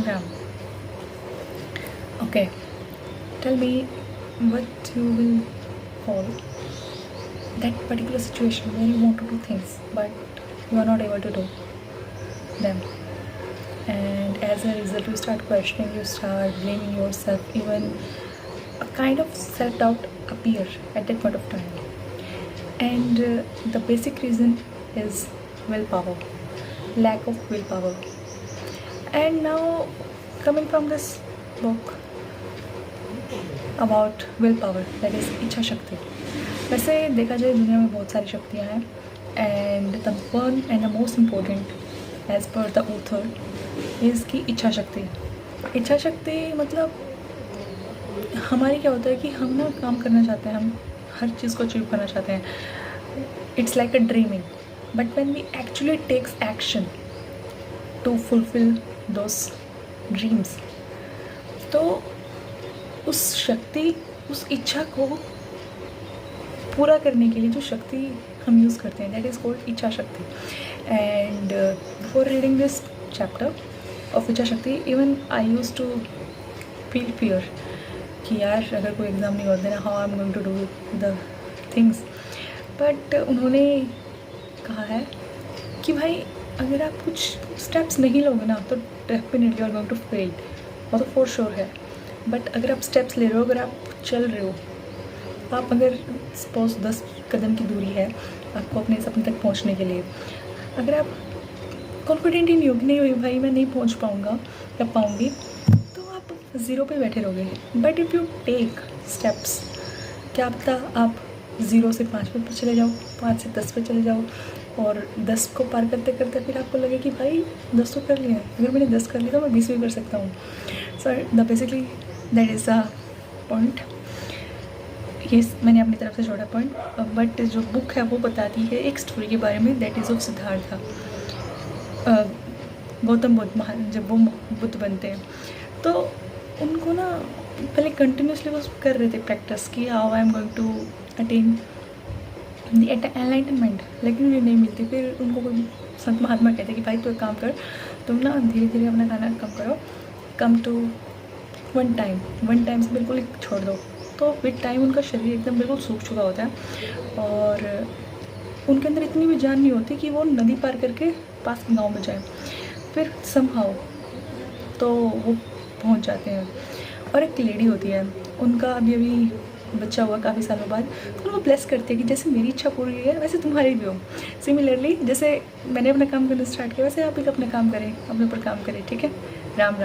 Ram. Okay, tell me what you will call that particular situation where you want to do things but you are not able to do them. And as a result, you start questioning, you start blaming yourself, even a kind of self-doubt appear at that point of time. And the basic reason is willpower, lack of willpower. And now, coming from this book about willpower, that is इच्छा शक्ति. वैसे देखा जाए दुनिया में बहुत सारी शक्तियाँ हैं, and the one and the most important as per the author is की इच्छा शक्ति. इच्छा शक्ति मतलब हमारी क्या होता है कि हम ना काम करना चाहते हैं, हम हर चीज़ को अचीव करना चाहते हैं. It's like a dreaming, but when we actually takes action to fulfil those dreams, तो उस शक्ति, उस इच्छा को पूरा करने के लिए जो शक्ति हम यूज़ करते हैं, दैट इज़ कॉल्ड इच्छा शक्ति. And before reading this chapter of इच्छा शक्ति, even I use to feel fear कि यार अगर कोई एग्ज़ाम नहीं होता ना, how I am going to do the things. But उन्होंने कहा है कि भाई अगर आप कुछ स्टेप्स नहीं लोगे ना तो definitely are going to fail, वो तो फॉर श्योर है. बट अगर आप स्टेप्स ले रहे हो, अगर आप चल रहे हो, आप अगर सपोज 10 कदम की दूरी है आपको अपने सपने तक पहुंचने के लिए, अगर आप कॉन्फिडेंट ही नहीं हो कि नहीं भाई मैं नहीं पहुंच पाऊंगा या पाऊंगी, तो आप ज़ीरो पे बैठे रहोगे. But if you take steps, क्या पता आप 0 से 5 पे चले जाओ, 5 से 10 पे चले जाओ, और 10 को पार करते करते फिर आपको लगे कि भाई 10 तो कर लिया, अगर मैंने 10 कर लिया तो मैं 20 भी कर सकता हूँ. So the basically that is a point. ये मैंने अपनी तरफ से छोड़ा पॉइंट, बट जो बुक है वो बताती है एक स्टोरी के बारे में, that is of Siddharth. Gautam Buddha महान जब वो बुद्ध बनते हैं तो उनको ना पहले कंटिन्यूसली वो कर रहे थे प्रैक्टिस कि how I am going to attain the enlightenment, लेकिन उन्हें नहीं मिलती. फिर उनको कोई संत महात्मा कहते कि भाई तो एक काम कर, तुम ना धीरे धीरे अपना खाना कम करो, कम टू वन टाइम से बिल्कुल छोड़ दो. तो विद टाइम उनका शरीर एकदम बिल्कुल सूख चुका होता है और उनके अंदर इतनी भी जान नहीं होती कि वो नदी पार करके पास के गाँव में जाए. फिर समहाउ तो वो पहुंच जाते हैं. और एक लेडी होती है, उनका अभी बच्चा हुआ काफ़ी सालों बाद, तो उनको ब्लेस करती है कि जैसे मेरी इच्छा पूरी हुई है वैसे तुम्हारी भी हो. सिमिलरली जैसे मैंने अपना काम करना स्टार्ट किया, वैसे आप भी अपना काम करें, अपने ऊपर काम करें. ठीक है, राम राम.